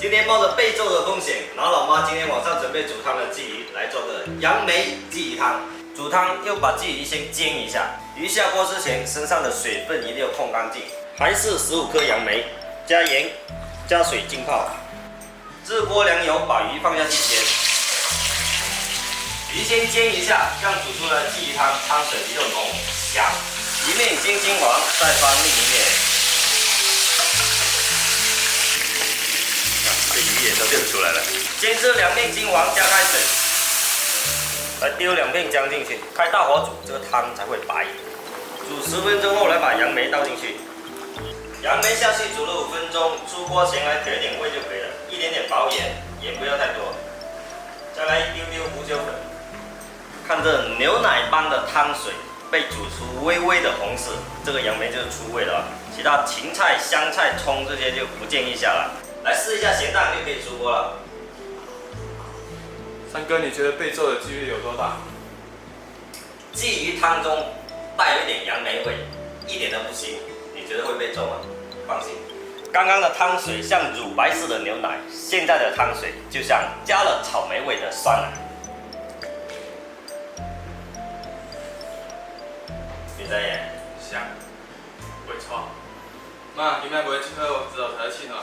今天冒着被揍的风险，然后老妈今天晚上准备煮汤的鲫鱼来做个杨梅鲫鱼汤。煮汤又把鲫鱼先煎一下，鱼下锅之前身上的水分一定要控干净。还是15颗杨梅，加盐，加水浸泡。热锅凉油，把鱼放下去煎。鱼先煎一下，这样煮出来的鲫鱼汤汤水比较浓香。一面已经煎完，再翻另一面。这鱼也都变出来了。煎至两面金黄，加开水，来丢2片姜进去，开大火煮，这个汤才会白。煮10分钟后，来把杨梅倒进去。杨梅下去煮了5分钟，出锅前来调一点味就可以了，一点点薄盐，也不要太多。再来一丢丢胡椒粉。看这牛奶般的汤水被煮出微微的红色，这个杨梅就是出味了。其他芹菜、香菜、葱这些就不建议下了。来试一下咸蛋就可以出锅了。三哥，你觉得被揍的几率有多大？鲫鱼汤中带有一点杨梅味，一点都不腥。你觉得会被揍吗？放心，刚刚的汤水像乳白色的牛奶，现在的汤水就像加了草莓味的酸奶。你在演？香，不错。妈，你们不会去喝我指导才去呢？